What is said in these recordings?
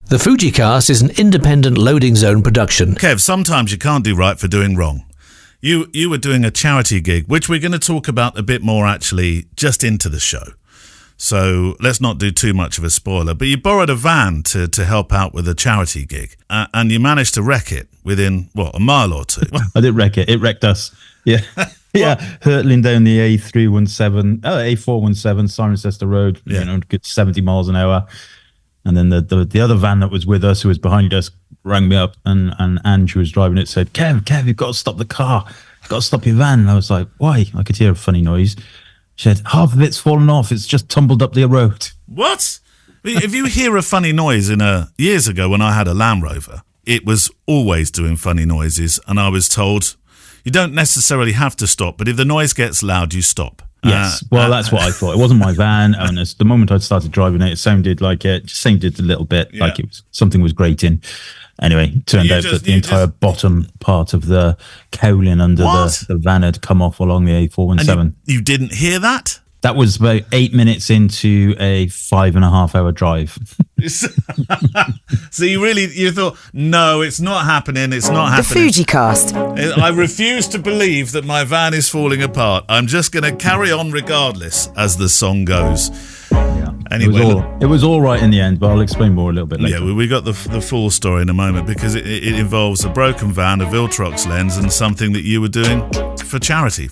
The FujiCast is an independent Loading Zone production. Kev, sometimes you can't do right for doing wrong. You were doing a charity gig, which we're going to talk about a bit more actually just into the show. So let's not do too much of a spoiler. But you borrowed a van to help out with a charity gig, and you managed to wreck it within, a mile or two. I didn't wreck it. It wrecked us. Yeah. Yeah, hurtling down the A417, Cirencester Road, good 70 miles an hour. And then the other van that was with us, who was behind us, rang me up, and Ange, who was driving it, said, Kev, you've got to stop the car. You've got to stop your van. And I was like, why? I could hear a funny noise. She said, half of it's fallen off. It's just tumbled up the road. What? If you hear a funny noise years ago when I had a Land Rover, it was always doing funny noises. And I was told, you don't necessarily have to stop, but if the noise gets loud, you stop. Yes, that's what I thought. It wasn't my van, and the moment I'd started driving it, it sounded like it just sounded a little bit like it was something was grating. Anyway, it turned out that the entire bottom part of the cowling under the van had come off along the A417. And you didn't hear that? That was about 8 minutes into a 5.5 hour drive. So you thought, no, it's not happening. It's not happening. The FujiCast. I refuse to believe that my van is falling apart. I'm just going to carry on regardless, as the song goes. Yeah. Anyway, it was all right in the end, but I'll explain more a little bit later. Yeah, we got the full story in a moment, because it involves a broken van, a Viltrox lens, and something that you were doing for charity.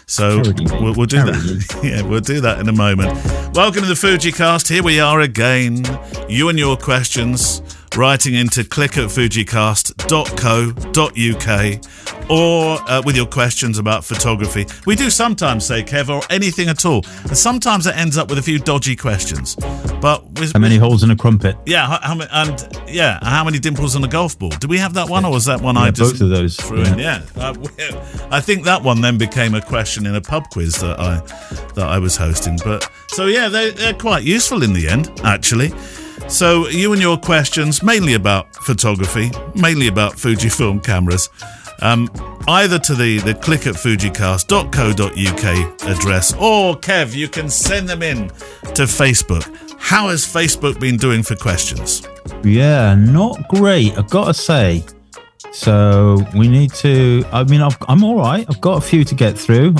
So we'll do that. Yeah, we'll do that in a moment. Welcome to the FujiCast. Here we are again. You and your questions, writing into click@fujicast.co.uk or with your questions about photography. We do sometimes say, Kev, or anything at all. And sometimes it ends up with a few dodgy questions. But how many holes in a crumpet? Yeah, how many dimples on a golf ball? Do we have that one, or was that one I just both of those threw in? Yeah, I think that one then became a question in a pub quiz that I was hosting. But so yeah, they're quite useful in the end, actually. So you and your questions, mainly about photography, mainly about Fujifilm cameras, either to the click@fujicast.co.uk address, or Kev, you can send them in to Facebook. How has Facebook been doing for questions? Yeah, not great, I've got to say. So we need to. I'm all right. I've got a few to get through.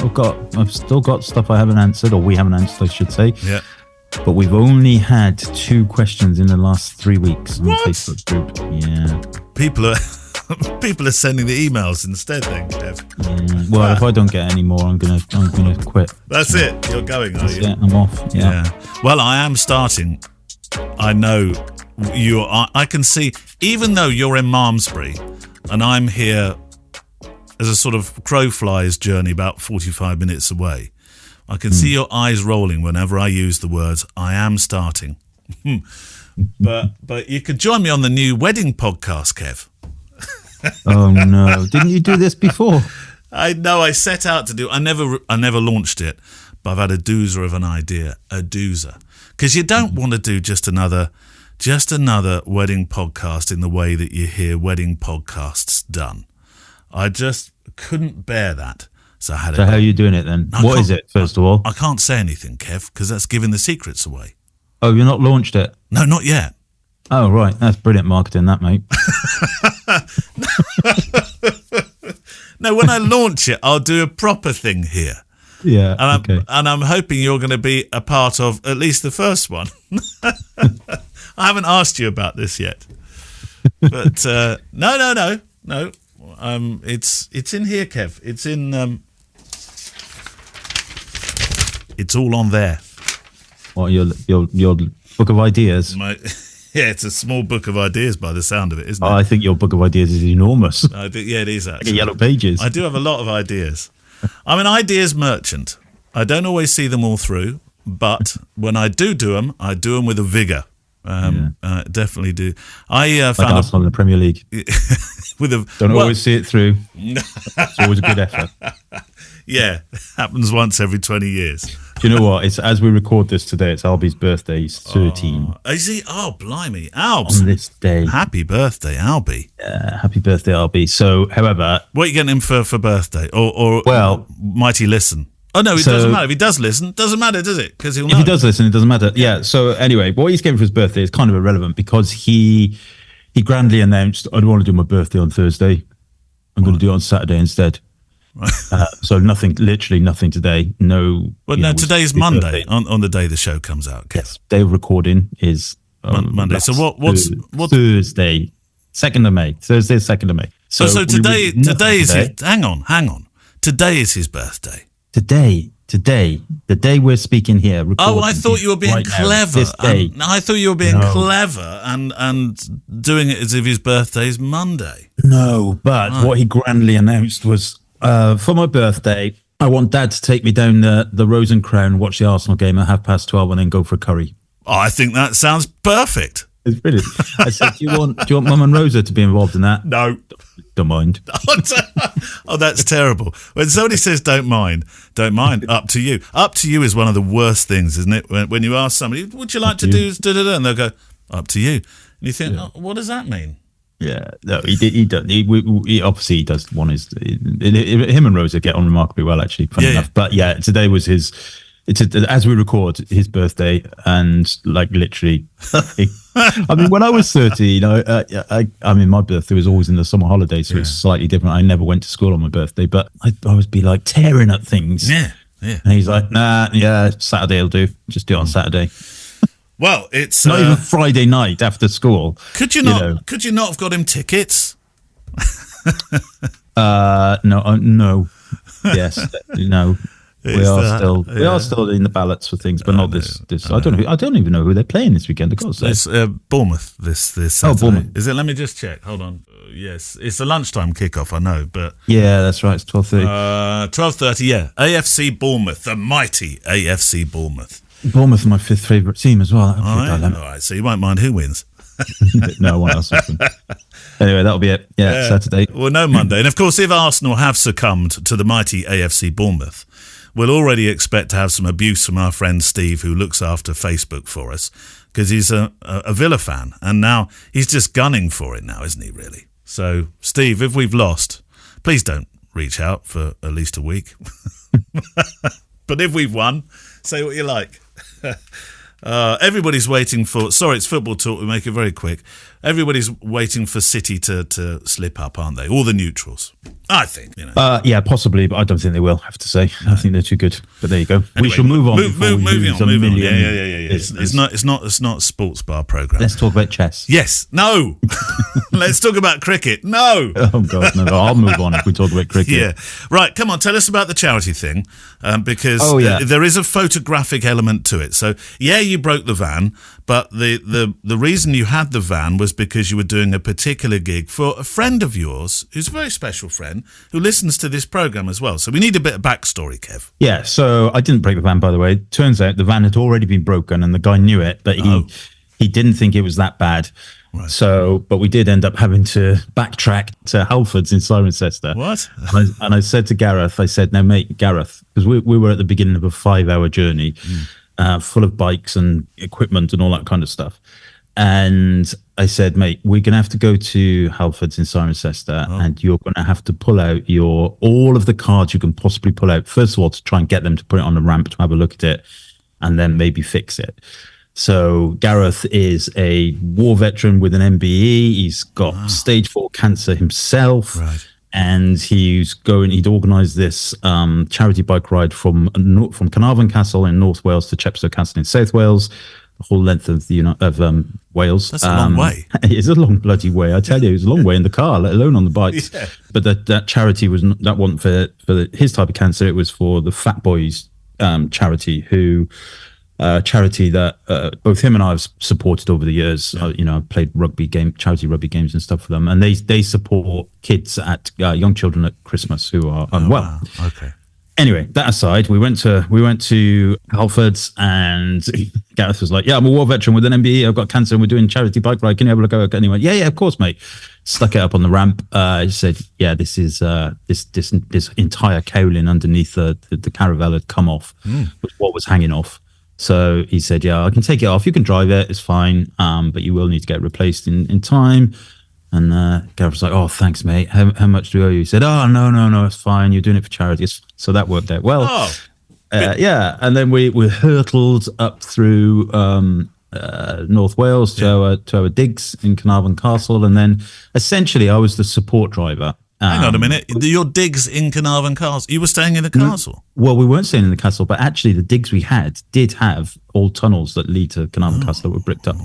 I've still got stuff I haven't answered, or we haven't answered, I should say. Yeah. But we've only had 2 questions in the last 3 weeks on the Facebook group. Yeah. People are sending the emails instead, then, Kev. Yeah. Well, if I don't get any more, I'm gonna quit. That's it. You're going, are you? Yeah, I'm off. Yeah. Well, I am starting. I know you are. I can see, even though you're in Malmesbury and I'm here as a sort of crow flies journey about 45 minutes away, I can see your eyes rolling whenever I use the words, I am starting. But you could join me on the new wedding podcast, Kev. Oh no! Didn't you do this before? I know. I set out to do. I never launched it, but I've had a doozer of an idea. A doozer, because you don't want to do just another wedding podcast in the way that you hear wedding podcasts done. I just couldn't bear that. So how are you doing it then? What is it, first of all? I can't say anything, Kev, because that's giving the secrets away. Oh, you've not launched it? No, not yet. Oh, right. That's brilliant marketing, that, mate. No, when I launch it, I'll do a proper thing here. Yeah, and I'm hoping you're going to be a part of at least the first one. I haven't asked you about this yet. But no. It's in here, Kev. It's in... it's all on there. What, your book of ideas? Yeah, it's a small book of ideas by the sound of it, isn't it? I think your book of ideas is enormous. It is actually. Like Yellow Pages. I do have a lot of ideas. I'm an ideas merchant. I don't always see them all through, but when I do them, I do them with a vigour. Definitely do. I found Arsenal in the Premier League. Don't always see it through. It's always a good effort. Yeah, happens once every 20 years. Do you know what? It's as we record this today. It's Albie's birthday. He's 13. Is he? Oh, blimey, Albs! On this day. Happy birthday, Albie. Happy birthday, Albie. So, however, what are you getting him for birthday? Or well, might he listen? Oh, no, it So- doesn't matter. If he does listen, doesn't matter, does it? Because he'll know. If he does listen, it doesn't matter. Yeah. So anyway, what he's getting for his birthday is kind of irrelevant because he grandly announced, I don't want to do my birthday on Thursday. I'm going to do it on Saturday instead. Right. So literally nothing today. No. Well, you no, know, today's his Monday, birthday. on the day the show comes out. Kev. Yes. Day of recording is Monday. So what's Thursday, 2nd of May. Thursday, 2nd of May. So today is today. hang on. Today is his birthday. Today, the day we're speaking here. Oh, I thought you were being right now, clever. this day. I thought you were being No. clever and doing it as if his birthday's Monday. No, but what he grandly announced was, for my birthday, I want Dad to take me down the Rose and Crown, watch the Arsenal game at 12:30, and then go for a curry. Oh, I think that sounds perfect. It's brilliant. I said, do you want Mum and Rosa to be involved in that? No. Don't mind. Oh, that's terrible. When somebody says don't mind, up to you. Up to you is one of the worst things, isn't it? When you ask somebody, would you like to do da-da-da? And they'll go, up to you. And you think, oh, what does that mean? Yeah, no, he does. He obviously he does want his. Him and Rosa get on remarkably well, actually. Funny enough, but yeah, today was his. As we record, his birthday, and like literally. I mean, when I was 30, you know, I mean, my birthday was always in the summer holiday, so it's slightly different. I never went to school on my birthday, but I'd always be like tearing at things. Yeah. And he's like, nah, yeah, Saturday will do. Just do it on Saturday. Well, it's Not even Friday night after school. Could you not have got him tickets? No. Yes, no. We are still in the ballots for things, but not this. I don't even know who they're playing this weekend. It's Bournemouth this Saturday. Oh, Bournemouth. Is it? Let me just check. Hold on. Yes, it's a lunchtime kickoff. I know, but yeah, that's right. It's 12:30. 12:30. Yeah, AFC Bournemouth, the mighty AFC Bournemouth. Bournemouth is my 5th favourite team as well. All right. So you won't mind who wins. No one else. Anyway, that'll be it. Yeah, Saturday. Well, no Monday. And of course, if Arsenal have succumbed to the mighty AFC Bournemouth, we'll already expect to have some abuse from our friend Steve, who looks after Facebook for us, because he's a Villa fan. And now he's just gunning for it now, isn't he, really? So, Steve, if we've lost, please don't reach out for at least a week. But if we've won, say what you like. Everybody's waiting for... Sorry, it's football talk. We make it very quick. Everybody's waiting for City to slip up, aren't they? All the neutrals, I think. You know. Yeah, possibly, but I don't think they will, I have to say. I think they're too good. But there you go. Anyway, we shall move on. Moving on. Yeah. It's not a sports bar program. Let's talk about chess. Yes. No. Let's talk about cricket. No. Oh, God, no. I'll move on if we talk about cricket. Yeah. Right, come on, tell us about the charity thing, because there is a photographic element to it. So, yeah, you broke the van, but the reason you had the van was because you were doing a particular gig for a friend of yours, who's a very special friend, who listens to this program as well. So we need a bit of backstory, Kev. Yeah, so I didn't break the van, by the way. Turns out the van had already been broken and the guy knew it, but he didn't think it was that bad. Right. So, but we did end up having to backtrack to Halfords in Cirencester. What? And I said to Gareth, now, mate, Gareth, because we were at the beginning of a 5-hour journey, full of bikes and equipment and all that kind of stuff. And I said, mate, we're going to have to go to Halfords in Cirencester, and you're going to have to pull out all of the cards you can possibly pull out. First of all, to try and get them to put it on the ramp to have a look at it, and then maybe fix it. So Gareth is a war veteran with an MBE. He's got stage 4 cancer himself. Right. And he'd organised this charity bike ride from Carnarvon Castle in North Wales to Chepstow Castle in South Wales, the whole length of Wales. That's a long way. It's a long bloody way. I tell you, it was a long way in the car, let alone on the bikes. Yeah. But that charity wasn't for his type of cancer. It was for the Fat Boys charity, charity that both him and I have supported over the years. Yeah. I played charity rugby games and stuff for them, and they support kids at young children at Christmas who are unwell. Wow. Okay. Anyway, that aside, we went to Halfords, and Gareth was like, "Yeah, I'm a war veteran with an MBE. I've got cancer, and we're doing charity bike ride. Can you have a look at it?" And he went, "Yeah, of course, mate." Stuck it up on the ramp. He said, "Yeah, this is this entire cowling underneath the caravel had come off, was what was hanging off." So he said, "Yeah, I can take it off. You can drive it. It's fine. But you will need to get it replaced in time." And Gareth was like, "Oh, thanks, mate. How much do I owe you?" He said, "Oh, no, it's fine. You're doing it for charity." So that worked out well. And then we hurtled up through North Wales to our digs in Carnarvon Castle, and then essentially I was the support driver. Hang on a minute. Your digs in Carnarvon Castle. You were staying in the castle? Well, we weren't staying in the castle, but actually the digs we did have all tunnels that lead to Carnarvon Castle that were bricked up.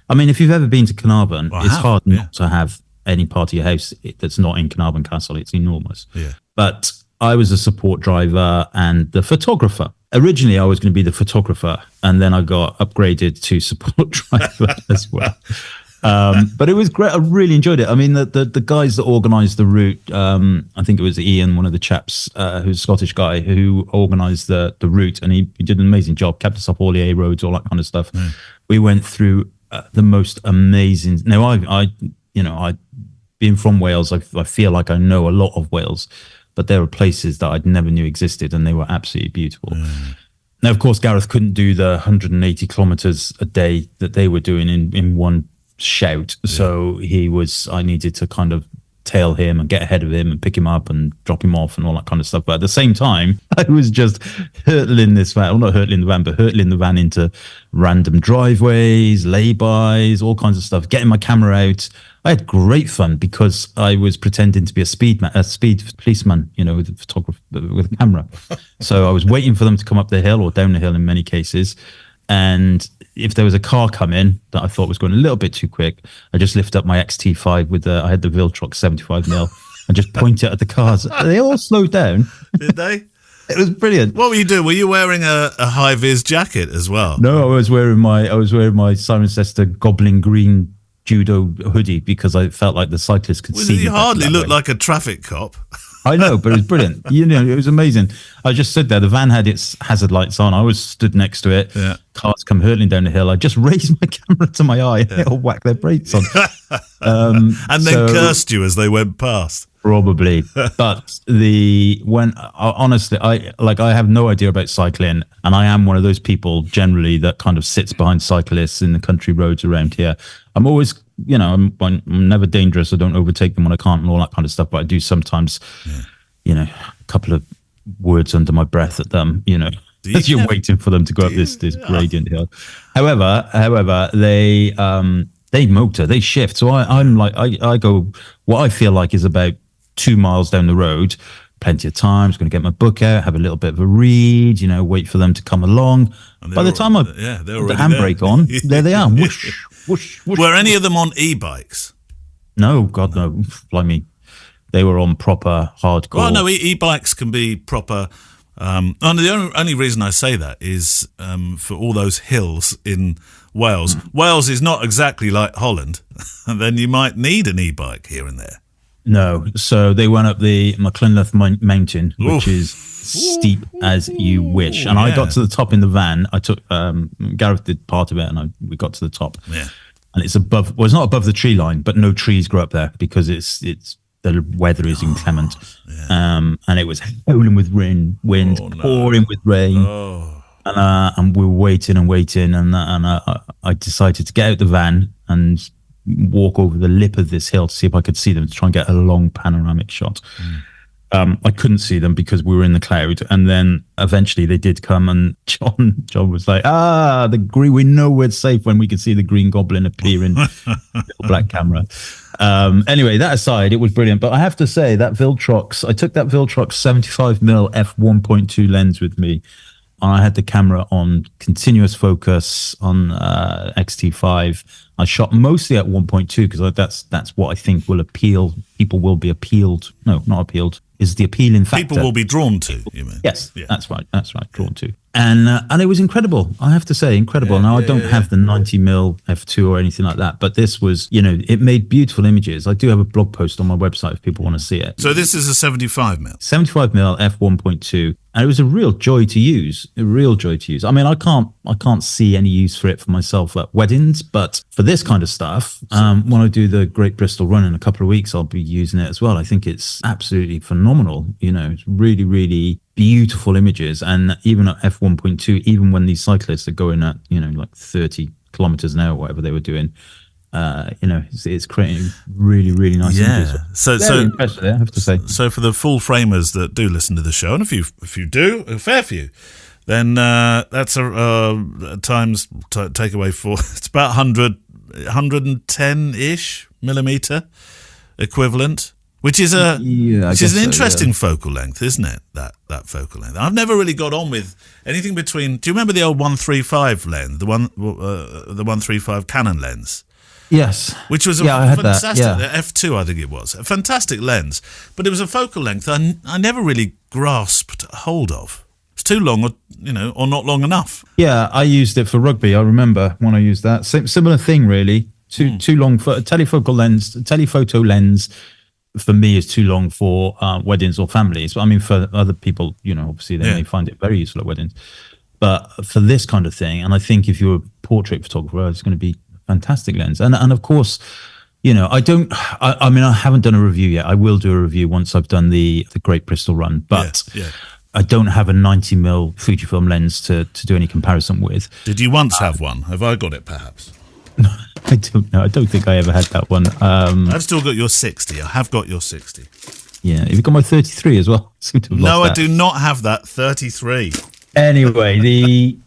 I mean, if you've ever been to Carnarvon, it's hard not to have any part of your house that's not in Carnarvon Castle. It's enormous. Yeah. But I was a support driver and the photographer. Originally, I was going to be the photographer, and then I got upgraded to support driver as well. But it was great. I really enjoyed it. I mean, the guys that organised the route, I think it was Ian, one of the chaps, who's a Scottish guy, who organised the route, and he did an amazing job, kept us up all the A roads, all that kind of stuff. We went through the most amazing. Now, I being from Wales, I feel like I know a lot of Wales, but there were places that I'd never knew existed, and they were absolutely beautiful. Now, of course, Gareth couldn't do the 180 kilometres a day that they were doing in one shout. So I needed to kind of tail him and get ahead of him and pick him up and drop him off and all that kind of stuff. But at the same time, I was just hurtling this van, well, not hurtling the van, but hurtling the van into random driveways, lay-bys, all kinds of stuff, getting my camera out. I had great fun because I was pretending to be a speed policeman, with a photographer, with a camera. So I was waiting for them to come up the hill or down the hill in many cases. And if there was a car coming that I thought was going a little bit too quick, I just lift up my XT5 I had the Viltrox 75mm and just point it at the cars. They all slowed down. Did they? It was brilliant. What were you doing? Were you wearing a high-vis jacket as well? No, I was wearing my Cirencester Goblin Green judo hoodie because I felt like the cyclists could see me. You hardly look like a traffic cop. I know, but it was brilliant. It was amazing. I just stood there. The van had its hazard lights on. I was stood next to it. Yeah. Cars come hurtling down the hill. I just raised my camera to my eye and they all whacked their brakes on. And then cursed you as they went past. Probably. But honestly, I have no idea about cycling, and I am one of those people generally that kind of sits behind cyclists in the country roads around here. I'm always, I'm never dangerous. I don't overtake them when I can't and all that kind of stuff, but I do sometimes, a couple of words under my breath at them, as you're waiting for them to go up this gradient hill. However, they motor, they shift. So I go, what I feel like is about 2 miles down the road, plenty of time. I was going to get my book out, have a little bit of a read, wait for them to come along. By the time I put the handbrake on, there they are. Whoosh, whoosh, whoosh. Were any of them on e-bikes? No, God, no. Blimey. They were on proper hardcore. Well, no, e-bikes can be proper. And the only reason I say that is for all those hills in Wales. Wales is not exactly like Holland. And then you might need an e-bike here and there. No, so they went up the Machynlleth Mountain, which is steep as you wish. And I got to the top in the van. I took Gareth did part of it, and we got to the top. Yeah, and it's above. Well, it's not above the tree line, but no trees grow up there because it's the weather is inclement. And it was howling with wind, pouring with rain. And we were waiting, and I decided to get out the van and walk over the lip of this hill to see if I could see them, to try and get a long panoramic shot. I couldn't see them because we were in the cloud, and then eventually they did come, and John was like, we know we're safe when we can see the Green Goblin appear in little black camera. Anyway, that aside, it was brilliant. But I have to say that I took that Viltrox 75mm f1.2 lens with me, and I had the camera on continuous focus on XT5. I shot mostly at 1.2 because that's what I think will appeal. People will be appealed. No, not appealed. Is the appealing factor. People will be drawn to, you mean? Yes, yeah. That's right, drawn to. And it was incredible. I have to say, incredible. Now, I don't have the 90mm f2 or anything like that, but this was, it made beautiful images. I do have a blog post on my website if people want to see it. So this is a 75mm? 75mm f1.2. And it was a real joy to use. I mean, I can't see any use for it for myself at weddings, but for this kind of stuff, when I do the Great Bristol Run in a couple of weeks, I'll be using it as well. I think it's absolutely phenomenal. It's really, really beautiful images. And even at f1.2, even when these cyclists are going at, like 30 kilometers an hour, whatever they were doing, it's creating really, really nice images. So impressive, I have to say. So for the full framers that do listen to the show, and if you do, a fair few, then that's take away 4. It's about 110-ish millimeter equivalent, which is an interesting focal length, isn't it? That focal length. I've never really got on with anything between. Do you remember the old 135 lens, the 135 Canon lens? Yes. Which was I had fantastic, that, yeah. F2 I think it was. A fantastic lens. But it was a focal length I never really grasped hold of. It's too long or not long enough. Yeah, I used it for rugby. I remember when I used that. Similar thing, really. Too long for a telephoto lens for me is too long for weddings or families. I mean, for other people, obviously they may find it very useful at weddings. But for this kind of thing, and I think if you're a portrait photographer, it's going to be fantastic lens, and of course, I haven't done a review yet. I will do a review once I've done the Great Bristol Run, but I don't have a 90mm Fujifilm lens to do any comparison with. Did you once have one? Have I got it perhaps? I don't know. I don't think I ever had that one. I've still got your 60. I have got your 60. Yeah, have you got my 33 as well? No, I do not have that 33. Anyway, the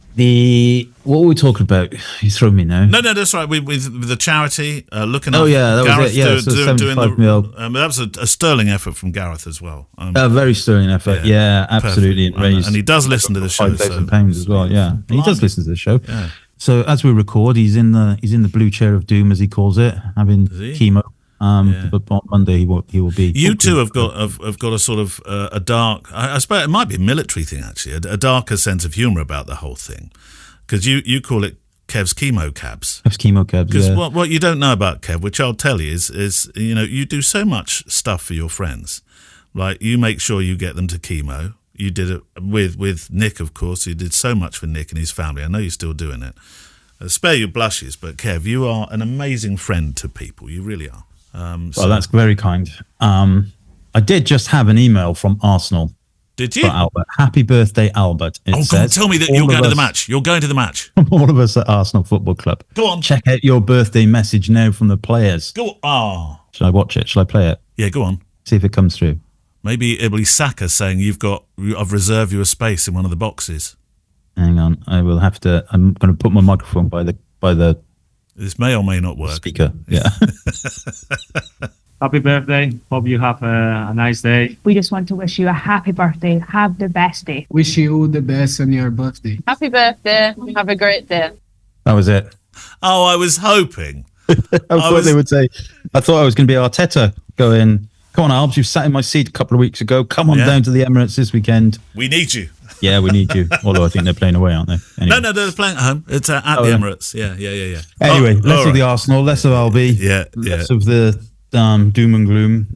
what were we talking about? You throw me now. No, that's right. With the charity, looking at. Oh yeah, that Gareth was it. Yeah, so 75 mil. That was a sterling effort from Gareth as well. A very sterling effort. Yeah, absolutely. And he does listen to the show. £5,000 as well. Yeah, he does listen to the show. Yeah. So as we record, he's in the blue chair of doom, as he calls it, having chemo. But on Monday he will be. You two have got a sort of a dark. I suppose it might be a military thing actually, a darker sense of humour about the whole thing, because you call it Kev's chemo cabs. Kev's chemo cabs. Because what you don't know about Kev, which I'll tell you, is you do so much stuff for your friends, like you make sure you get them to chemo. You did it with Nick, of course. You did so much for Nick and his family. I know you're still doing it. Spare your blushes, but Kev, you are an amazing friend to people. You really are. Well, that's very kind. I did just have an email from Arsenal. Did you? For Albert. Happy birthday, Albert. Go on, tell me that you're going to the match. You're going to the match. All of us at Arsenal Football Club. Go on. Check out your birthday message now from the players. Go on. Oh. Shall I watch it? Shall I play it? Yeah, go on. See if it comes through. Maybe it'll be Saka saying I've reserved you a space in one of the boxes. Hang on. I'm going to put my microphone by the This may or may not work. Speaker, yeah. Happy birthday. Hope you have a nice day. We just want to wish you a happy birthday. Have the best day. Wish you all the best on your birthday. Happy birthday. Have a great day. That was it. Oh, I was hoping. I thought they would say, I thought I was going to be Arteta going, come on, Albs, you sat in my seat a couple of weeks ago. Come on down to the Emirates this weekend. We need you. Yeah, we need you. Although I think they're playing away, aren't they? Anyway. No, they're playing at home. It's at the Emirates. Yeah. Anyway, less of the Arsenal, less of Albi. Less of the doom and gloom.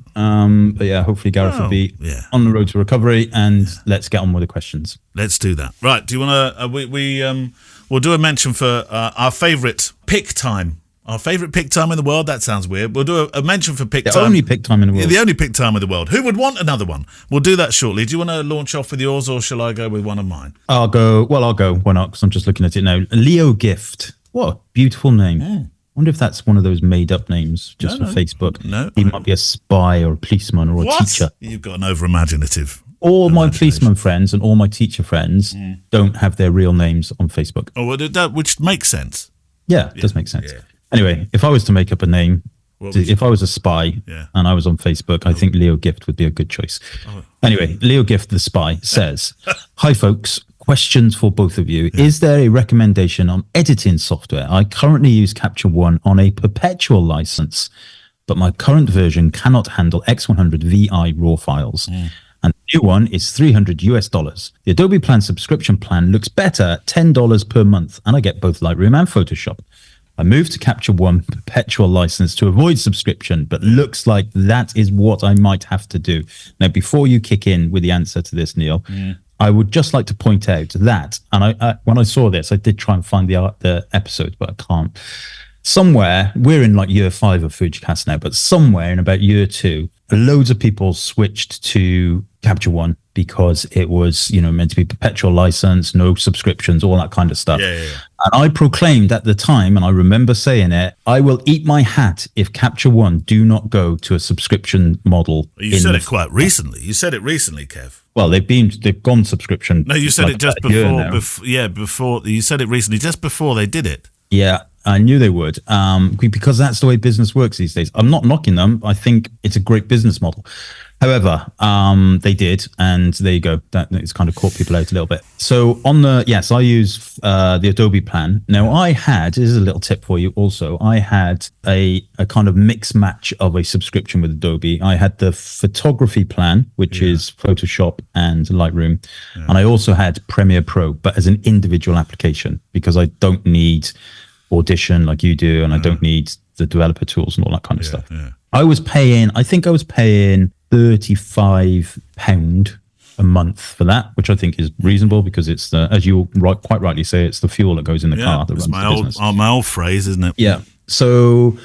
But yeah, hopefully Gareth will be on the road to recovery, and let's get on with the questions. Let's do that. Right, do you want to... we'll do a mention for our favourite pick time. Our favourite pick time in the world. That sounds weird. We'll do a mention for pick time. The only pick time in the world. The only pick time in the world. Who would want another one? We'll do that shortly. Do you want to launch off with yours, or shall I go with one of mine? I'll go. Why not? Because I'm just looking at it now. Leo Gift. What a beautiful name. I wonder if that's one of those made-up names just for Facebook. No. He might be a spy or a policeman or a teacher. You've got an over-imaginative... All my policeman friends and all my teacher friends don't have their real names on Facebook. Oh, well, which makes sense. Yeah, it does make sense. Yeah. Anyway, if I was to make up a name, if I was a spy and I was on Facebook, I think Leo Gift would be a good choice. Anyway, Leo Gift, the spy, says, hi, folks. Questions for both of you. Is there a recommendation on editing software? I currently use Capture One on a perpetual license, but my current version cannot handle X100 VI RAW files. And the new one is $300. The Adobe Plan subscription plan looks better at $10 per month, and I get both Lightroom and Photoshop. I moved to Capture One perpetual license to avoid subscription, but looks like that is what I might have to do. Now, before you kick in with the answer to this, Neale, I would just like to point out that, and I when I saw this, I did try and find the episode, but I can't. Somewhere, we're in like year 5 of Fujicast now, but somewhere in about year 2, loads of people switched to Capture One because it was, meant to be perpetual license, no subscriptions, all that kind of stuff. Yeah. And I proclaimed at the time, and I remember saying it, I will eat my hat if Capture One do not go to a subscription model. You said it quite recently. You said it recently, Kev. Well, they've gone subscription. No, you said it just before. Before you said it recently, just before they did it. Yeah, I knew they would, because that's the way business works these days. I'm not knocking them. I think it's a great business model. However, they did, and there you go. It's kind of caught people out a little bit. So I use the Adobe plan. Now, this is a little tip for you also. I had a kind of mix match of a subscription with Adobe. I had the photography plan, which is Photoshop and Lightroom. Yeah. And I also had Premiere Pro, but as an individual application, because I don't need Audition like you do, and I don't need the developer tools and all that kind of stuff. Yeah. I think I was paying £35 a month for that, which I think is reasonable because it's as you quite rightly say, it's the fuel that goes in the car that runs the business. My old phrase, isn't it? Yeah. So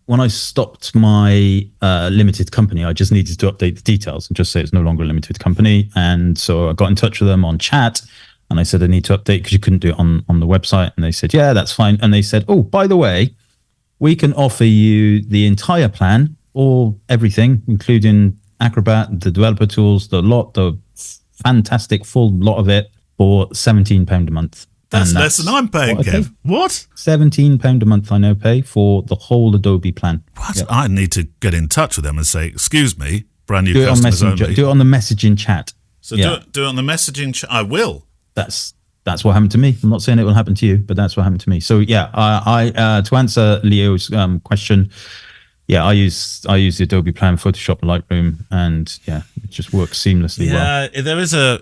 when I stopped my limited company, I just needed to update the details and just say it's no longer a limited company. And so I got in touch with them on chat. And I said, I need to update because you couldn't do it on the website. And they said, yeah, that's fine. And they said, oh, by the way, we can offer you the entire plan or everything, including Acrobat, the developer tools, the fantastic full lot of it for £17 a month. That's less than I'm paying, Kev. What? £17 a month I now pay for the whole Adobe plan. What? Yep. I need to get in touch with them and say, excuse me, brand new do customers only. Do it on the messaging chat. So do it on the messaging chat. I will. That's what happened to me. I'm not saying it will happen to you, but that's what happened to me. So yeah, I to answer Leo's question, I use the Adobe plan, Photoshop, Lightroom, and it just works seamlessly. Yeah, well. There is I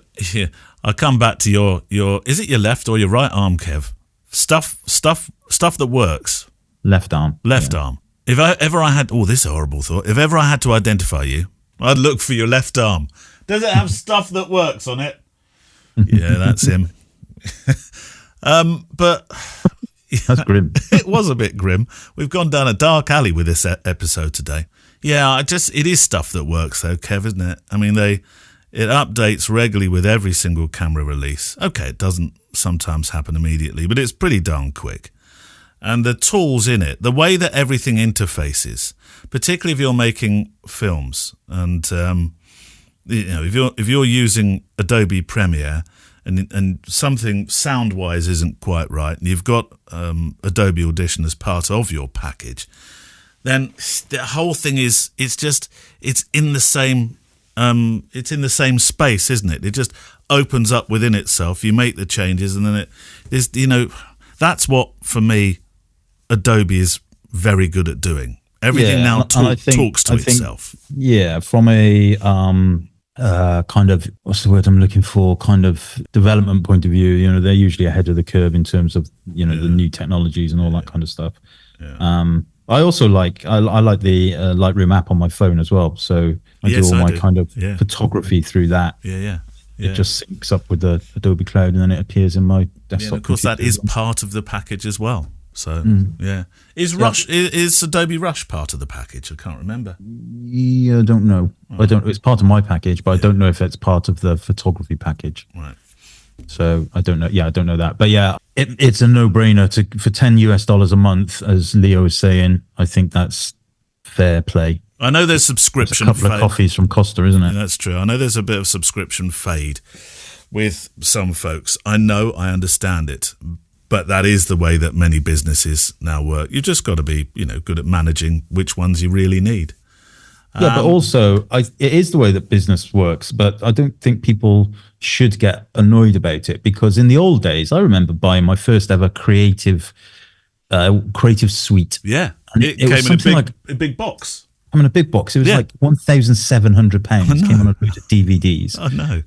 come back to your. Is it your left or your right arm, Kev? Stuff that works. Left arm. Left arm. If I had, this is a horrible thought. If ever I had to identify you, I'd look for your left arm. Does it have stuff that works on it? Yeah, that's him. But that's grim. It was a bit grim. We've gone down a dark alley with this episode today. Yeah, it is stuff that works though, Kev, isn't it? I mean, it updates regularly with every single camera release. Okay, it doesn't sometimes happen immediately, but it's pretty darn quick. And the tools in it, the way that everything interfaces, particularly if you're making films, and if you're using Adobe Premiere and something sound-wise isn't quite right, and you've got Adobe Audition as part of your package, then the whole thing it's in the same space, isn't it? It just opens up within itself. You make the changes, and then that's what, for me, Adobe is very good at doing. Everything now talks to itself. Yeah, from a kind of, what's the word I'm looking for, kind of development point of view, they're usually ahead of the curve in terms of, the new technologies and all that kind of stuff. Yeah. I also like the Lightroom app on my phone as well. So I do all my kind of photography through that. Yeah. It just syncs up with the Adobe Cloud and then it appears in my desktop. Yeah, of course, that is part of the package as well. So is Adobe Rush part of the package? I can't remember. Yeah, I don't know. I don't. It's part of my package, but I don't know if it's part of the photography package. Right. So I don't know. Yeah, I don't know that. But yeah, it's a no-brainer for $10 a month, as Leo is saying. I think that's fair play. I know there's subscription. It's a couple of coffees from Costa, isn't it? Yeah, that's true. I know there's a bit of subscription fade with some folks. I understand it. But that is the way that many businesses now work. You've just got to be, good at managing which ones you really need. Yeah, but also it is the way that business works. But I don't think people should get annoyed about it, because in the old days, I remember buying my first ever creative suite. Yeah, and it came in a big box. I mean, a big box. It was like £1,700. It came on a load of DVDs. Oh no!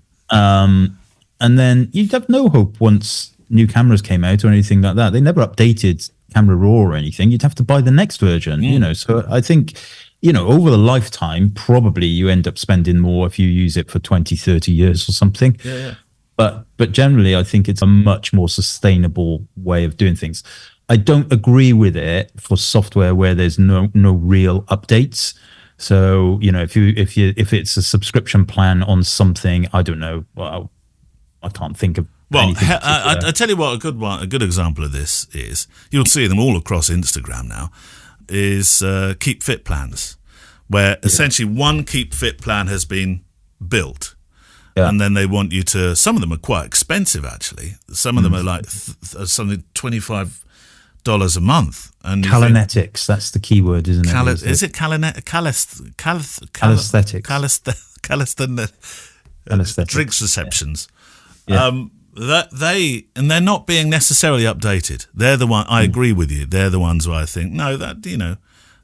And then you'd have no hope once new cameras came out or anything like that. They never updated Camera Raw or anything. You'd have to buy the next version, So I think, over the lifetime, probably you end up spending more if you use it for 20, 30 years or something. Yeah. But generally, I think it's a much more sustainable way of doing things. I don't agree with it for software where there's no real updates. So, if it's a subscription plan on something, I don't know. Well, I can't think of. Well, anything I tell you what, a good example of this is, you'll see them all across Instagram now, is Keep Fit plans, where essentially one Keep Fit plan has been built. Yeah. And then they want you to, some of them are quite expensive actually. Some of them are like something $25 a month. And Calinetics, that's the key word, isn't it? Is it calisthenics? Drinks receptions. Yeah. They're not being necessarily updated. They're the one, I agree with you. They're the ones where I think, no,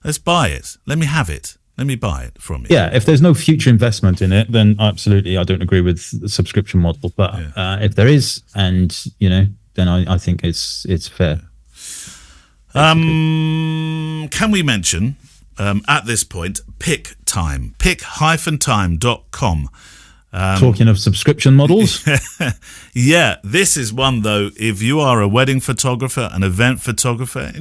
let's buy it. Let me have it. Let me buy it from you. Yeah, if there's no future investment in it, then absolutely, I don't agree with the subscription model. But if there is, and then I think it's fair. Can we mention at this point pick time, pick-time.com. Talking of subscription models, yeah, this is one though. If you are a wedding photographer, an event photographer,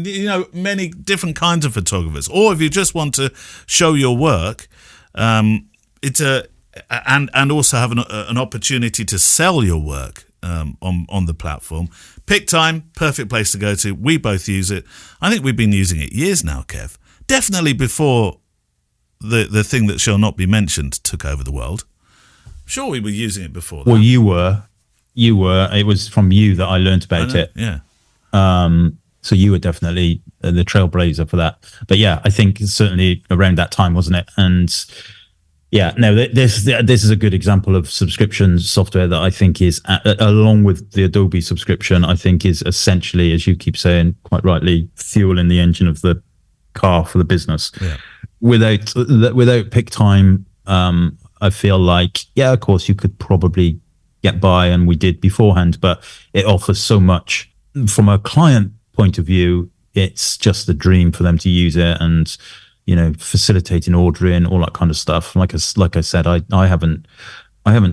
many different kinds of photographers, or if you just want to show your work, it's and also have an opportunity to sell your work on the platform. PickTime, perfect place to go to. We both use it. I think we've been using it years now, Kev. Definitely before the thing that shall not be mentioned took over the world. Sure, we were using it before that. Well, you were. It was from you that I learned about it. Yeah. So you were definitely the trailblazer for that. But yeah, I think certainly around that time, wasn't it? And yeah, no, this is a good example of subscription software that I think is, along with the Adobe subscription, I think is essentially, as you keep saying, quite rightly, fuel in the engine of the car for the business. Yeah. Without PickTime, I feel like, yeah, of course, you could probably get by, and we did beforehand, but it offers so much. From a client point of view, it's just a dream for them to use it, and facilitating ordering, all that kind of stuff. Like I said, I haven't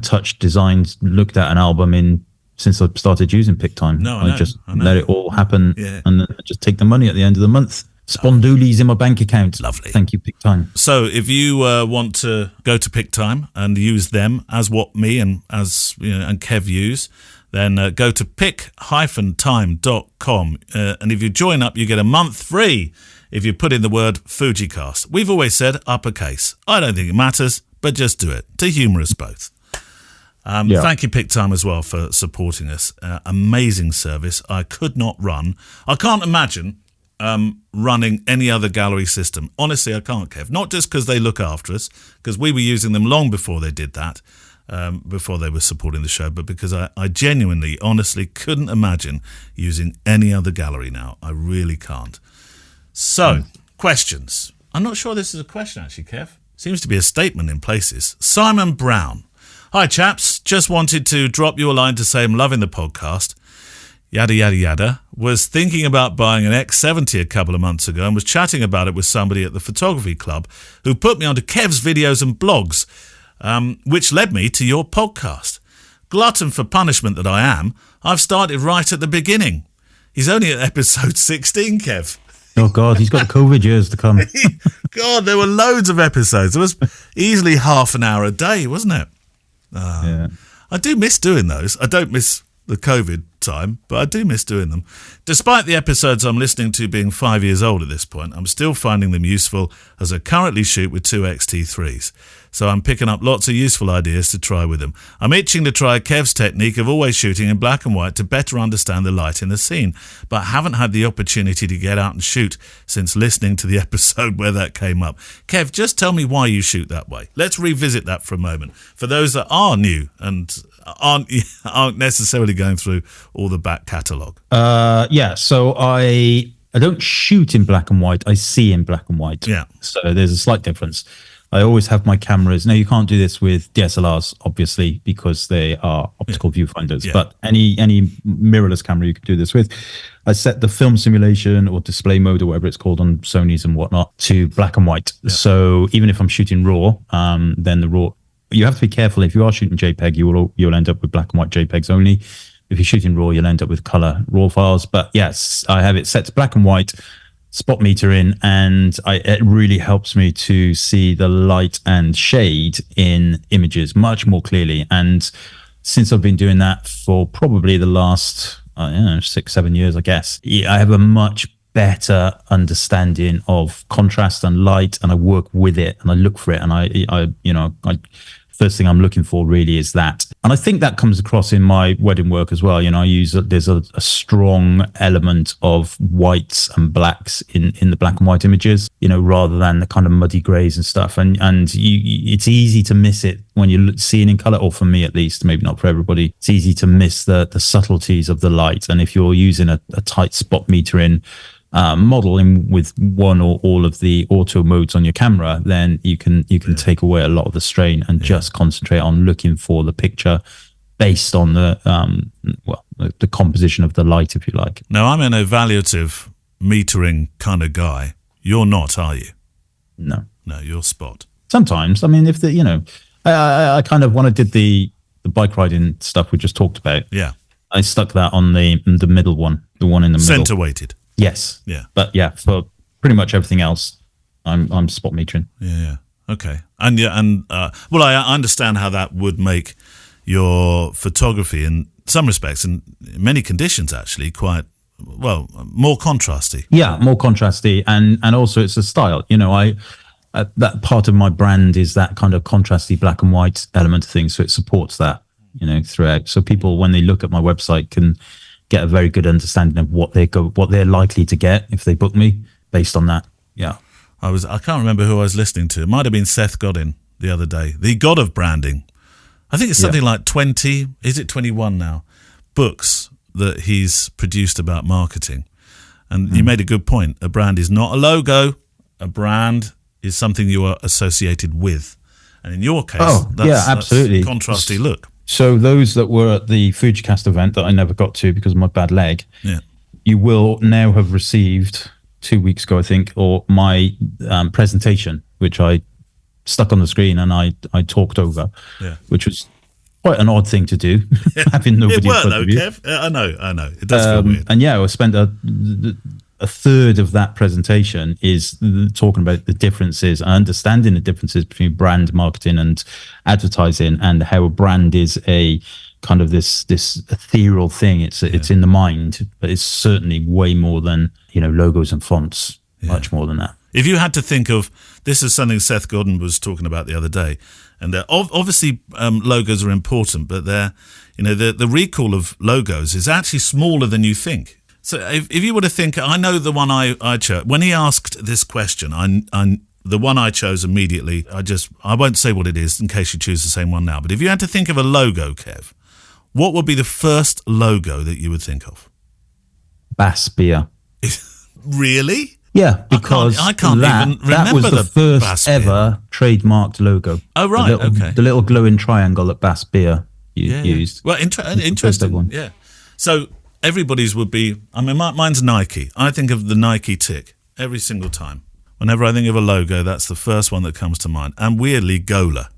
touched, designed, looked at an album since I started using PickTime. No, I just let it all happen, and then just take the money at the end of the month. Spondoolies in my bank account. Lovely. Thank you, PickTime. So if you want to go to PickTime and use them as what me and and Kev use, then go to pick-time.com. And if you join up, you get a month free if you put in the word FujiCast. We've always said uppercase. I don't think it matters, but just do it. To humour us both. Thank you, PickTime, as well, for supporting us. Amazing service. I can't imagine running any other gallery system. Honestly, I can't, Kev. Not just because they look after us, because we were using them long before they did that, before they were supporting the show, but because I genuinely, honestly couldn't imagine using any other gallery now. I really can't. So, questions. I'm not sure this is a question, actually, Kev. Seems to be a statement in places. Simon Brown. Hi, chaps. Just wanted to drop you a line to say I'm loving the podcast. Yada, yada, yada. Was thinking about buying an X70 a couple of months ago and was chatting about it with somebody at the photography club who put me onto Kev's videos and blogs, which led me to your podcast. Glutton for punishment that I am, I've started right at the beginning. He's only at episode 16, Kev. Oh, God, he's got COVID years to come. God, there were loads of episodes. It was easily half an hour a day, wasn't it? Yeah. I do miss doing those. I don't miss the COVID time, but I do miss doing them. Despite the episodes I'm listening to being 5 years old at this point, I'm still finding them useful as I currently shoot with two XT3s. So I'm picking up lots of useful ideas to try with them. I'm itching to try Kev's technique of always shooting in black and white to better understand the light in the scene, but haven't had the opportunity to get out and shoot since listening to the episode where that came up. Kev, just tell me why you shoot that way. Let's revisit that for a moment. For those that are new and aren't necessarily going through all the back catalogue. So I don't shoot in black and white. I see in black and white. Yeah. So there's a slight difference. I always have my cameras. Now, you can't do this with DSLRs, obviously, because they are optical viewfinders. Yeah. But any mirrorless camera you can do this with. I set the film simulation or display mode or whatever it's called on Sony's and whatnot to black and white. Yeah. So even if I'm shooting RAW, then the RAW, you have to be careful. If you are shooting JPEG, you'll end up with black and white JPEGs only. If you're shooting RAW, you'll end up with color RAW files. But yes, I have it set to black and white. spot metering, and it really helps me to see the light and shade in images much more clearly. And since I've been doing that for probably the last 6-7 years, I guess, I have a much better understanding of contrast and light, and I work with it and I look for it, and I first thing I'm looking for really is that. And I think that comes across in my wedding work as well. There's a strong element of whites and blacks in the black and white images, rather than the kind of muddy grays and stuff. And it's easy to miss it when you see it in color, or for me at least, maybe not for everybody. It's easy to miss the subtleties of the light. And if you're using a tight spot metering model with one or all of the auto modes on your camera, then you can take away a lot of the strain and just concentrate on looking for the picture based on the composition of the light, if you like. Now, I'm an evaluative metering kind of guy. You're not, are you? No, you're spot. Sometimes, if I kind of, when I did the bike riding stuff we just talked about, I stuck that on the middle one, the one in the middle, center weighted. Yes. Yeah. But for pretty much everything else, I'm spot metering. Yeah. Okay. And I understand how that would make your photography in some respects, in many conditions actually, quite more contrasty. Yeah, more contrasty, and also it's a style. That part of my brand is that kind of contrasty black and white element of things, so it supports that throughout. So people, when they look at my website, can get a very good understanding of what they're likely to get if they book me based on that. Yeah. I can't remember who I was listening to. It might have been Seth Godin the other day, the god of branding. I think it's something like 20, is it 21 now, books that he's produced about marketing. And you made a good point. A brand is not a logo. A brand is something you are associated with. And in your case, absolutely. That's a contrasty look. So those that were at the Fujicast event that I never got to because of my bad leg, you will now have received 2 weeks ago, I think, or my presentation, which I stuck on the screen and I talked over, which was quite an odd thing to do, having nobody. It worked though, Kev. I know. It does feel weird. And I spent a third of that presentation is talking about the differences and understanding the differences between brand marketing and advertising, and how a brand is a kind of this ethereal thing. It's in the mind, but it's certainly way more than logos and fonts. Much more than that. If you had to think of, this is something Seth Godin was talking about the other day, and obviously logos are important, but the recall of logos is actually smaller than you think. So if you were to think, I know the one I chose, when he asked this question, the one I chose immediately, I won't say what it is in case you choose the same one now, but if you had to think of a logo, Kev, what would be the first logo that you would think of? Bass beer. Really? Yeah, because I can't even remember that was the first Bass ever trademarked logo. Oh, right, The little glowing triangle that Bass beer used. Well, interesting. Yeah. So everybody's would be, mine's Nike. I think of the Nike tick every single time. Whenever I think of a logo, that's the first one that comes to mind. And weirdly, Gola,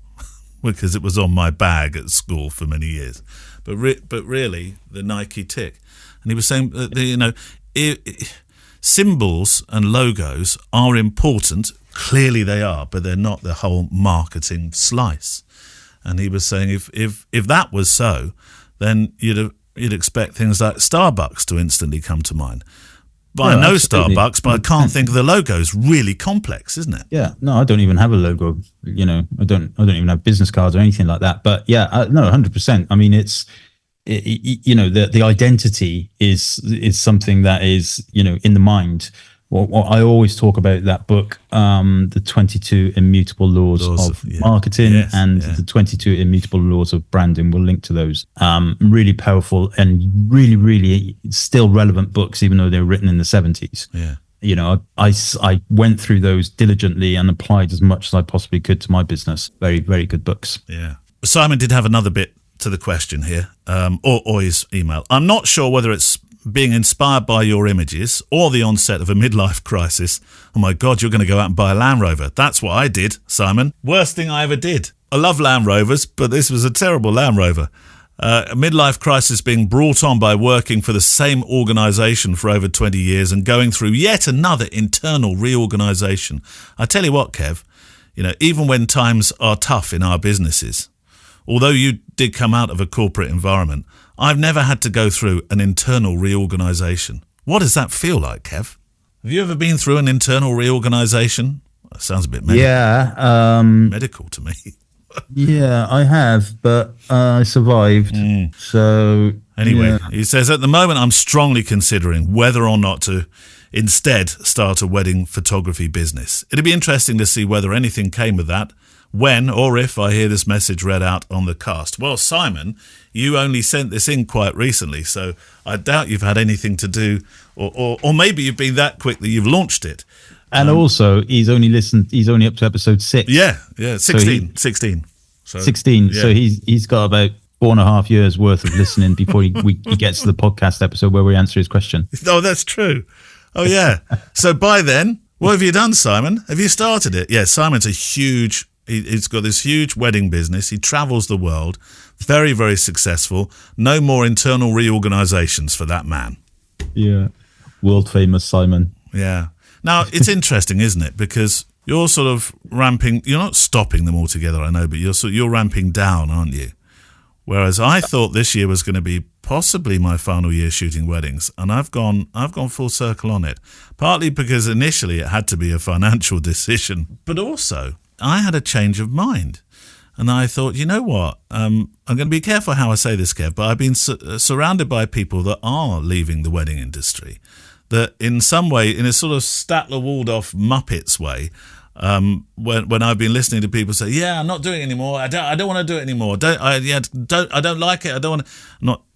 because it was on my bag at school for many years. But really, the Nike tick. And he was saying that, symbols and logos are important. Clearly they are, but they're not the whole marketing slice. And he was saying if that was so, then you'd expect things like Starbucks to instantly come to mind. But I know absolutely. Starbucks, but I can't think of the logo. It's really complex, isn't it? Yeah, no, I don't even have a logo. I don't even have business cards or anything like that. But no, 100%. I mean, the identity is something that is in the mind. Well, I always talk about that book, the 22 Immutable Laws of Marketing the 22 Immutable Laws of Branding. We'll link to those. Really powerful and really, really still relevant books, even though they were written in the 70s. Yeah. I went through those diligently and applied as much as I possibly could to my business. Very, very good books. Yeah. Simon did have another bit to the question here, or his email. I'm not sure whether it's being inspired by your images or the onset of a midlife crisis. Oh my God, you're going to go out and buy a Land Rover. That's what I did, Simon. Worst thing I ever did. I love Land Rovers, but this was a terrible Land Rover. A midlife crisis being brought on by working for the same organisation for over 20 years and going through yet another internal reorganisation. I tell you what, Kev, even when times are tough in our businesses, although you did come out of a corporate environment, I've never had to go through an internal reorganisation. What does that feel like, Kev? Have you ever been through an internal reorganisation? That sounds a bit medical. Yeah. Medical to me. Yeah, I have, but I survived. So anyway, He says, at the moment, I'm strongly considering whether or not to instead start a wedding photography business. It'd be interesting to see whether anything came of that, when or if I hear this message read out on the cast. Well, Simon, you only sent this in quite recently, so I doubt you've had anything to do, or maybe you've been that quick that you've launched it. And also, he's only up to episode 6. Yeah, 16. 16. So, 16. Yeah. So he's got about 4.5 years worth of listening before he gets to the podcast episode where we answer his question. Oh, that's true. Oh, yeah. So by then, what have you done, Simon? Have you started it? Yeah, Simon's he's got this huge wedding business. He travels the world. Very, very successful. No more internal reorganizations for that man. Yeah. World famous Simon. Yeah. Now, it's interesting, isn't it? Because you're sort of ramping, you're not stopping them altogether, I know, but you're ramping down, aren't you? Whereas I thought this year was going to be possibly my final year shooting weddings, and I've gone full circle on it. Partly because initially it had to be a financial decision, but also I had a change of mind. And I thought, you know what? I'm going to be careful how I say this, Kev, but I've been surrounded by people that are leaving the wedding industry, that in some way, in a sort of Statler-Waldorf Muppets way, when I've been listening to people say, "Yeah, I'm not doing it anymore. I don't want to do it anymore. I don't like it. I don't want to."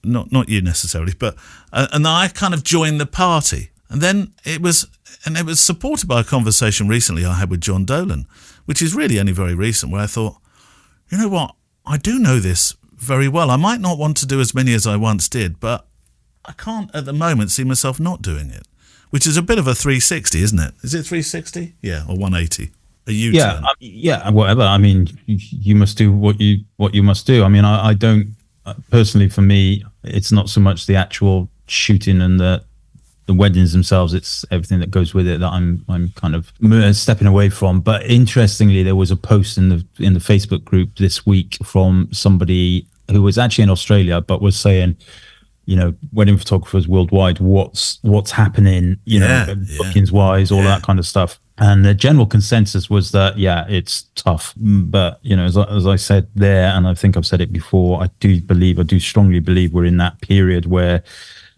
Not you necessarily, but and I kind of joined the party, and then it was supported by a conversation recently I had with John Dolan, which is really only very recent, where I thought, you know what, I do know this very well. I might not want to do as many as I once did, but I can't at the moment see myself not doing it, which is a bit of a 360, isn't it? Is it 360? Yeah, or 180? A U-turn? Yeah, whatever. I mean, you must do what you must do. I mean, I don't, personally for me, it's not so much the actual shooting and the weddings themselves, it's everything that goes with it that I'm kind of stepping away from. But interestingly, there was a post in the Facebook group this week from somebody who was actually in Australia, but was saying, wedding photographers worldwide, what's happening, bookings wise, all that kind of stuff. And the general consensus was that, yeah, it's tough. But, as I said there, and I think I've said it before, I do strongly believe we're in that period where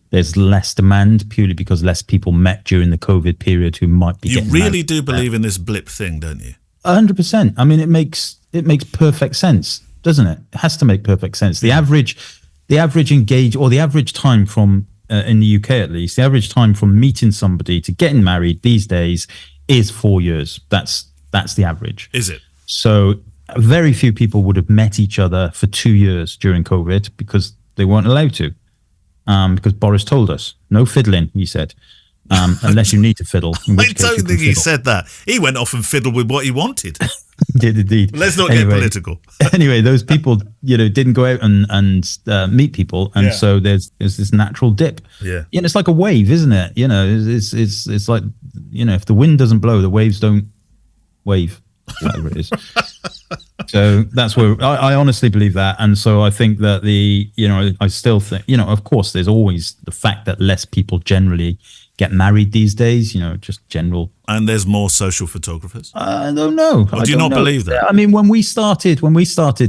there's less demand purely because less people met during the COVID period who might be. You really do believe in this blip thing, don't you? 100%. I mean, it makes perfect sense, doesn't it? It has to make perfect sense. The average time from in the UK, at least, the average time from meeting somebody to getting married these days is 4 years. That's the average. Is it? So very few people would have met each other for 2 years during COVID because they weren't allowed to. Because Boris told us, no fiddling, he said, unless you need to fiddle. I don't think he said that. He went off and fiddled with what he wanted. He did indeed. Let's not get political. Anyway, those people, didn't go out and meet people, and so there's this natural dip. Yeah, it's like a wave, isn't it? It's like if the wind doesn't blow, the waves don't wave, whatever it is. So that's where I honestly believe that. And so I think that I still think, of course, there's always the fact that less people generally get married these days, just general. And there's more social photographers? I don't know. Or do you not believe that? I mean, when we started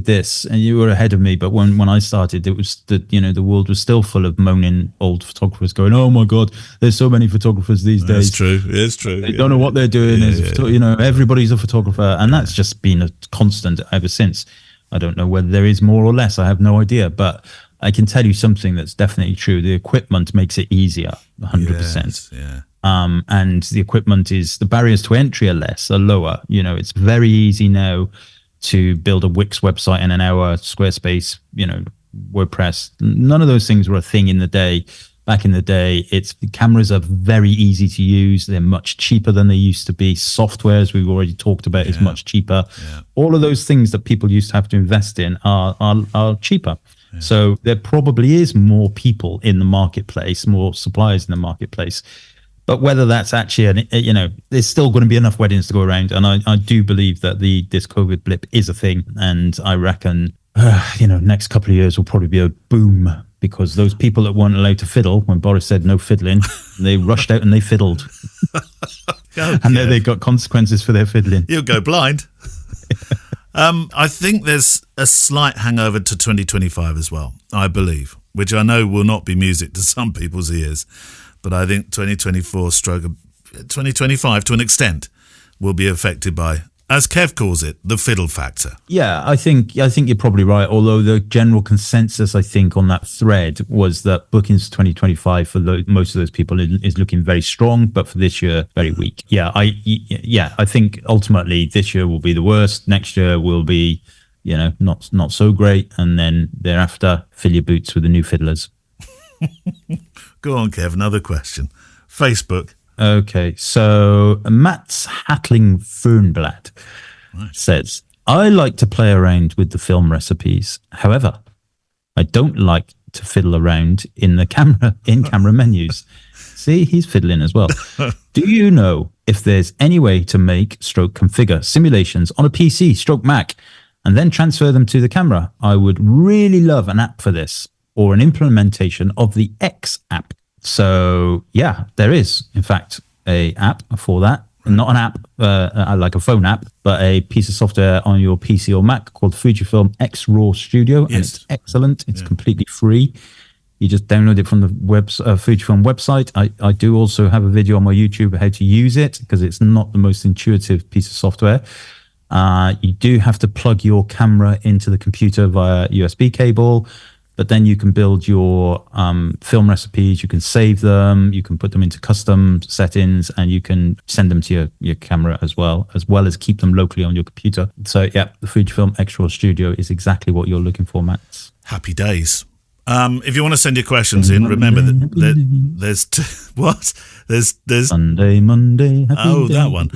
this, and you were ahead of me, but when I started, it was the world was still full of moaning old photographers going, "Oh my God, there's so many photographers these days." It's true. It's true. They don't know what they're doing. Everybody's a photographer. And that's just been a constant ever since. I don't know whether there is more or less. I have no idea. But I can tell you something that's definitely true. The equipment makes it easier, 100%. Yes, yeah. And the equipment the barriers to entry are lower. It's very easy now to build a Wix website in an hour, Squarespace, WordPress. None of those things were a thing in the day. Back in the day, the cameras are very easy to use. They're much cheaper than they used to be. Software, as we've already talked about, is much cheaper. Yeah. All of those things that people used to have to invest in are cheaper. So there probably is more people in the marketplace, more suppliers in the marketplace. But whether that's actually, there's still going to be enough weddings to go around. And I do believe that this COVID blip is a thing. And I reckon, next couple of years will probably be a boom, because those people that weren't allowed to fiddle, when Boris said no fiddling, they rushed out and they fiddled. And then they got consequences for their fiddling. You'll go blind. I think there's a slight hangover to 2025 as well, I believe, which I know will not be music to some people's ears. But I think 2025 to an extent will be affected by, as Kev calls it, the fiddle factor. Yeah, I think you're probably right. Although the general consensus, I think, on that thread was that bookings for 2025 for most of those people is looking very strong, but for this year, very weak. Yeah, I think ultimately this year will be the worst. Next year will be, not so great, and then thereafter, fill your boots with the new fiddlers. Go on, Kev, another question. Facebook. Okay, so Mats Hatling Fernblad says, I like to play around with the film recipes. However, I don't like to fiddle around in camera menus. See, he's fiddling as well. Do you know if there's any way to make /configure simulations on a PC /Mac and then transfer them to the camera? I would really love an app for this, or an implementation of the X app. So yeah, there is in fact a app for that. Not an app like a phone app, but a piece of software on your PC or Mac called Fujifilm X-Raw Studio. And it's excellent. It's completely free. You just download it from the Fujifilm website. I do also have a video on my YouTube of how to use it, because it's not the most intuitive piece of software. You do have to plug your camera into the computer via USB cable, but then you can build your film recipes, you can save them, you can put them into custom settings, and you can send them to your camera as well as keep them locally on your computer. So yeah, the Fujifilm X-Raw Studio is exactly what you're looking for, Matt. Happy days. If you want to send your questions in, remember that there's Sunday, Monday. That one.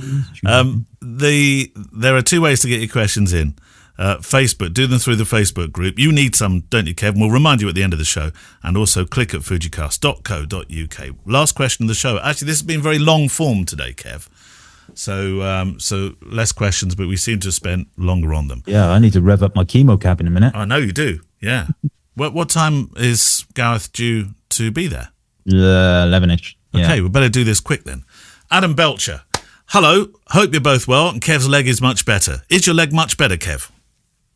There are two ways to get your questions in. Facebook, do them through the Facebook group. You need some, don't you, Kev? We'll remind you at the end of the show. And also click at fujicast.co.uk. Last question of the show. Actually, this has been very long form today, Kev. So less questions, but we seem to have spent longer on them. Yeah, I need to rev up my chemo cab in a minute. I know you do, yeah. What time is Gareth due to be there? 11ish. Yeah. Okay, we better do this quick then. Adam Belcher. Hello, hope you're both well and Kev's leg is much better. Is your leg much better, Kev?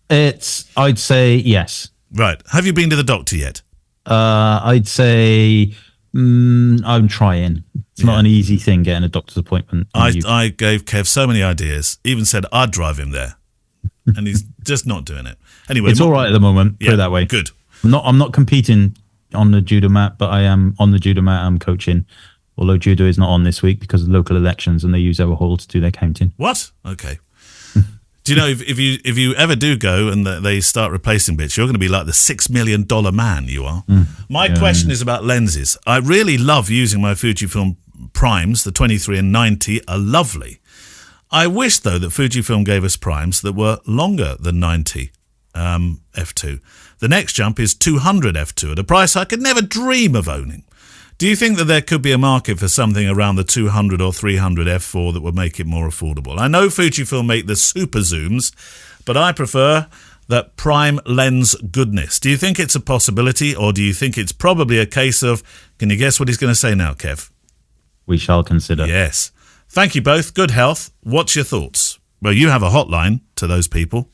I'd say yes. Right. Have you been to the doctor yet? I'd say I'm trying. It's not an easy thing getting a doctor's appointment. I gave Kev so many ideas, even said I'd drive him there. And he's just not doing it. Anyway, it's all right at the moment, put it that way. Good. I'm not competing on the judo mat, but I am on the judo mat. I'm coaching. Although judo is not on this week because of local elections and they use our hall to do their counting. What? Okay. Do you know, if you ever do go and they start replacing bits, you're going to be like the $6 million man, you are. My question is about lenses. I really love using my Fujifilm primes. The 23 and 90 are lovely. I wish, though, that Fujifilm gave us primes that were longer than 90 f2. The next jump is 200 f2 at a price I could never dream of owning. Do you think that there could be a market for something around the 200 or 300 f4 that would make it more affordable? I know Fujifilm make the super zooms, but I prefer that prime lens goodness. Do you think it's a possibility, or do you think it's probably a case of, can you guess what he's going to say now, Kev? We shall consider. Yes. Thank you both. Good health. What's your thoughts? Well, you have a hotline to those people.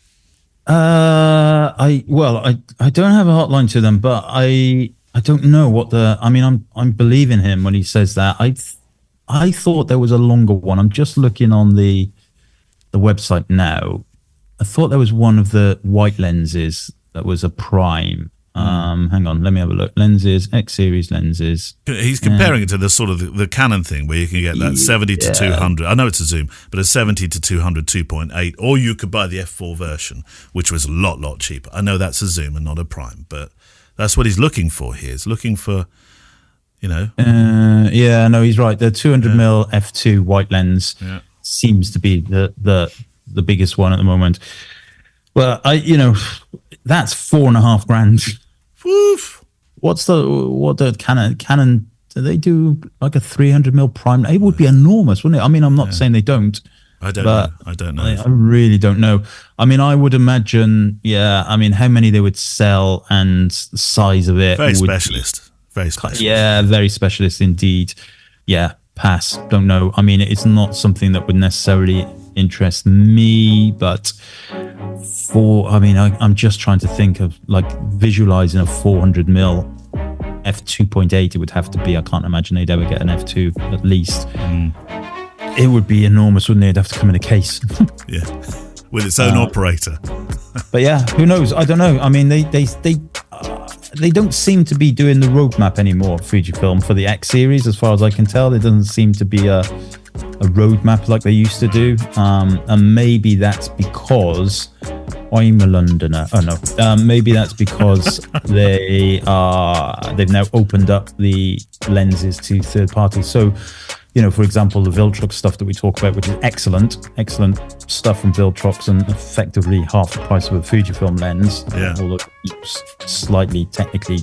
I don't have a hotline to them, but I don't know what I'm believing him when he says that. I thought there was a longer one. I'm just looking on the website now. I thought there was one of the white lenses that was a prime. Hang on, let me have a look. Lenses, X series lenses. He's comparing it to the sort of the Canon thing where you can get that 70 to 200. I know it's a zoom, but a 70 to 200 2.8, or you could buy the f4 version, which was a lot cheaper. I know that's a zoom and not a prime, but that's what he's looking for here. He's looking for, no, he's right. The 200mm f2 white lens seems to be the biggest one at the moment. Well, that's $4,500 Woof. What the Canon? Do they do like a 300mm prime? It would be enormous, wouldn't it? I mean, I'm not saying they don't. I don't know. I really don't know. I mean, I would imagine, I mean, how many they would sell and the size of it. Very specialist. Yeah, very specialist indeed. Yeah, pass. Don't know. I mean, it's not something that would necessarily interest me, but I'm just trying to think of like visualizing a 400mm f2.8. It would have to be. I can't imagine they'd ever get an f2 at least. It would be enormous, wouldn't it? It'd have to come in a case. Yeah, with its own operator. But yeah, who knows? I don't know. I mean, they don't seem to be doing the roadmap anymore, Fujifilm, for the X series, as far as I can tell. There doesn't seem to be a roadmap like they used to do, and maybe that's because I'm a Londoner. Oh no, maybe that's because they've now opened up the lenses to third parties. So, for example, the Viltrox stuff that we talk about, which is excellent stuff from Viltrox, and effectively half the price of a Fujifilm lens, although slightly technically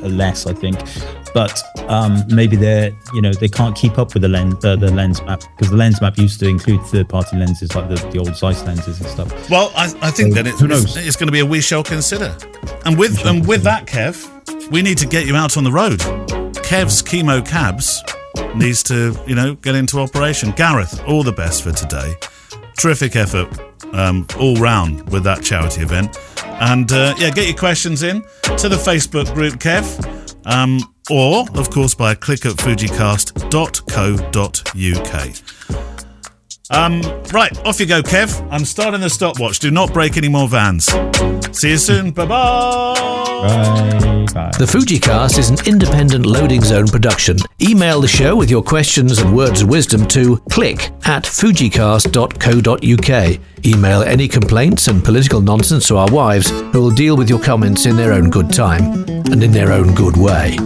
less, I think. But maybe they can't keep up with the lens map, because the lens map used to include third-party lenses like the old Zeiss lenses and stuff. Well, I think that it's going to be a we shall consider. And with that, Kev, we need to get you out on the road. Kev's Chemo Cabs needs to, get into operation. Gareth, all the best for today. Terrific effort all round with that charity event. And get your questions in to the Facebook group, Kev, or, of course, by a click at fujicast.co.uk. Right, off you go, Kev. I'm starting the stopwatch. Do not break any more vans. See you soon. Bye-bye. Bye. The FujiCast is an independent loading zone production. Email the show with your questions and words of wisdom to click@fujicast.co.uk. Email any complaints and political nonsense to our wives, who will deal with your comments in their own good time and in their own good way.